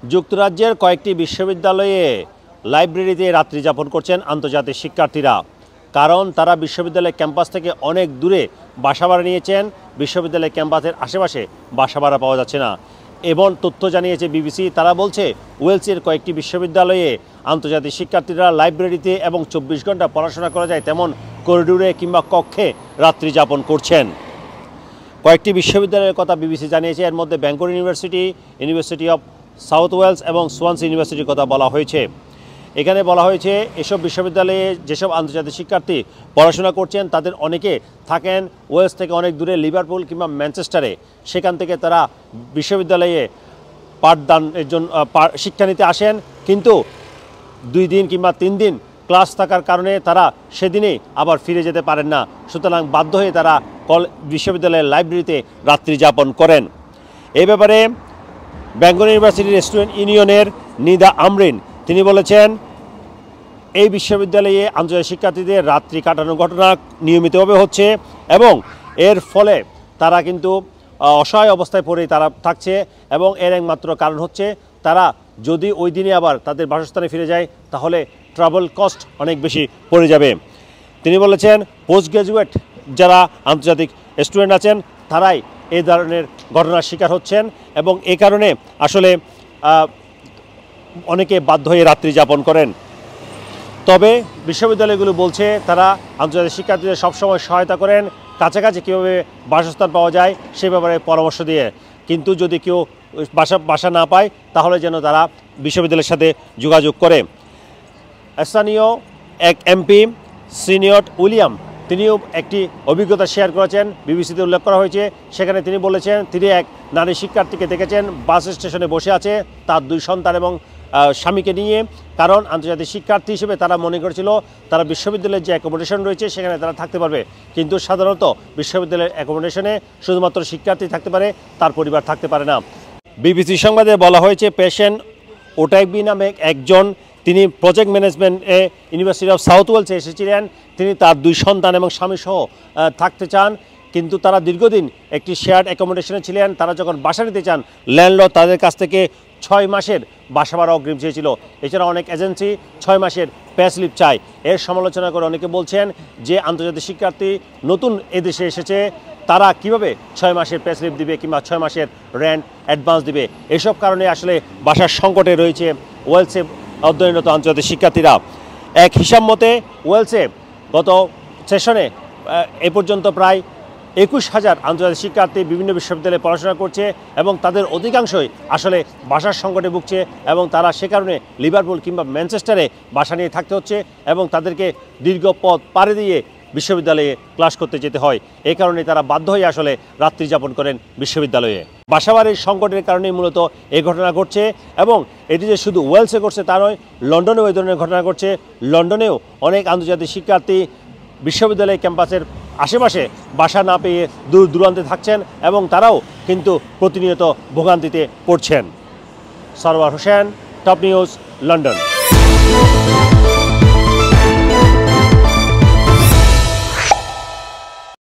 যুক্তরাজ্যের কয়েকটি বিশ্ববিদ্যালয়ে লাইব্রেরিতে রাত্রি যাপন করছেন আন্তর্জাতিক শিক্ষার্থীরা। কারণ তারা বিশ্ববিদ্যালয়ের ক্যাম্পাস থেকে অনেক দূরে বাসা ভাড়া নিয়েছেন। বিশ্ববিদ্যালয়ের ক্যাম্পাসের আশেপাশে বাসা ভাড়া পাওয়া যাচ্ছে না। এবং তথ্য জানিয়েছে বিবিসি। তারা বলছে ওয়েলসের কয়েকটি বিশ্ববিদ্যালয়ে আন্তর্জাতিক শিক্ষার্থীরা লাইব্রেরিতে এবং 24 ঘন্টা পড়াশোনা করা যায় তেমন করিডোরে কিংবা কক্ষে রাত্রি যাপন করছেন। কয়েকটি বিশ্ববিদ্যালয়ের কথা বিবিসি জানিয়েছে। এর মধ্যে Bangor university, university of South Wales এবং সোয়ানসি ইউনিভার্সিটির কথা বলা হয়েছে। এখানে বলা হয়েছে এসব বিশ্ববিদ্যালয়ে যেসব আন্তর্জাতিক শিক্ষার্থী পড়াশোনা করছেন তাদের অনেকে থাকেন ওয়েলস থেকে অনেক দূরে, লিভারপুল কিংবা ম্যানচেস্টারে। সেখান থেকে তারা বিশ্ববিদ্যালয়ে পাঠদানের জন্য শিক্ষা নিতে আসেন, কিন্তু 2 দিন কিংবা 3 দিন ক্লাস থাকার কারণে তারা সেদিনেই আবার ফিরে যেতে পারেন না। সুতরাং বাধ্য হয়ে তারা বিশ্ববিদ্যালয়ের লাইব্রেরিতে রাত্রি যাপন করেন। এই ব্যাপারে ব্যাংকর ইউনিভার্সিটির স্টুডেন্ট ইউনিয়নের নিদা আমরিন তিনি বলেছেন, এই বিশ্ববিদ্যালয়ে আন্তর্জাতিক শিক্ষার্থীদের রাত্রি কাটানোর ঘটনা নিয়মিতভাবে হচ্ছে এবং এর ফলে তারা কিন্তু অসহায় অবস্থায় পড়েই তারা থাকছে এবং এর একমাত্র কারণ হচ্ছে তারা যদি ওই দিনে আবার তাদের বাসস্থানে ফিরে যায় তাহলে ট্রাভেল কস্ট অনেক বেশি পড়ে যাবে। তিনি বলেছেন পোস্ট গ্র্যাজুয়েট যারা আন্তর্জাতিক স্টুডেন্ট আছেন তারাই এই ধরনের ঘটনার শিকার হচ্ছেন এবং এই কারণে আসলে অনেকে বাধ্য হয়ে রাত্রি যাপন করেন। তবে বিশ্ববিদ্যালয়গুলো বলছে তারা আন্তর্জাতিক শিক্ষার্থীদের সবসময় সহায়তা করেন, কাছাকাছি কীভাবে বাসস্থান পাওয়া যায় সে ব্যাপারে পরামর্শ দিয়ে। কিন্তু যদি কেউ বাসা না পায় তাহলে যেন তারা বিশ্ববিদ্যালয়ের সাথে যোগাযোগ করে। স্থানীয় এক এমপি সিনিয়র উইলিয়াম তিনিও একটি অভিজ্ঞতা শেয়ার করেছেন, বিবিসিতে উল্লেখ করা হয়েছে। সেখানে তিনি বলেছেন তিনি এক নারী শিক্ষার্থীকে দেখেছেন বাস স্টেশনে বসে আছে তার 2 সন্তান এবং স্বামীকে নিয়ে। কারণ আন্তর্জাতিক শিক্ষার্থী হিসেবে তারা মনে করেছিল তারা বিশ্ববিদ্যালয়ের যে অ্যাকোমোডেশন রয়েছে সেখানে তারা থাকতে পারবে, কিন্তু সাধারণত বিশ্ববিদ্যালয়ের অ্যাকোমোডেশনে শুধুমাত্র শিক্ষার্থী থাকতে পারে, তার পরিবার থাকতে পারে না। বিবিসি সংবাদে বলা হয়েছে পেশেন্ট ওটাইবি নামে একজন, তিনি প্রজেক্ট ম্যানেজমেন্টে ইউনিভার্সিটি অফ সাউথ ওয়েলসে এসেছিলেন। তিনি তার 2 সন্তান এবং স্বামীসহ থাকতে চান, কিন্তু তারা দীর্ঘদিন একটি শেয়ার্ড অ্যাকোমোডেশনে ছিলেন। তারা যখন বাসা নিতে চান ল্যান্ডলর্ড তাদের কাছ থেকে 6 মাসের বাসা ভাড়া অগ্রিম চেয়েছিল। এছাড়া অনেক এজেন্সি 6 মাসের পে স্লিপ চায়। এর সমালোচনা করে অনেকে বলছেন যে আন্তর্জাতিক শিক্ষার্থী নতুন এদেশে এসেছে, তারা কিভাবে 6 মাসের পে স্লিপ দিবে কিংবা 6 মাসের রেন্ট অ্যাডভান্স দিবে। এসব কারণে আসলে বাসার সংকটে রয়েছে ওয়েলসে অধ্যয়নরত আন্তর্জাতিক শিক্ষার্থীরা। এক হিসাব মতে ওয়েলসে গত সেশনে এ পর্যন্ত প্রায় 21,000 আন্তর্জাতিক শিক্ষার্থী বিভিন্ন বিশ্ববিদ্যালয়ে পড়াশোনা করছে এবং তাদের অধিকাংশই আসলে বাসার সংকটে ভুগছে এবং তারা সে কারণে লিভারপুল কিংবা ম্যানচেস্টারে বাসা নিয়ে থাকতে হচ্ছে এবং তাদেরকে দীর্ঘ পথ পাড়ি দিয়ে বিশ্ববিদ্যালয়ে ক্লাস করতে যেতে হয়। এই কারণে তারা বাধ্য হয়ে আসলে রাত্রি যাপন করেন বিশ্ববিদ্যালয়ে। বাসাবাড়ির সংকটের কারণেই মূলত এই ঘটনা ঘটছে এবং এটি যে শুধু ওয়েলসে ঘটছে তা নয়, লন্ডনেও এই ধরনের ঘটনা ঘটছে। লন্ডনেও অনেক আন্তর্জাতিক শিক্ষার্থী বিশ্ববিদ্যালয় ক্যাম্পাসের আশেপাশে বাসা না পেয়ে দূর দূরান্তে থাকছেন এবং তারাও কিন্তু প্রতিনিয়ত ভোগান্তিতে পড়ছেন। Sarwar Hossain, top news, London.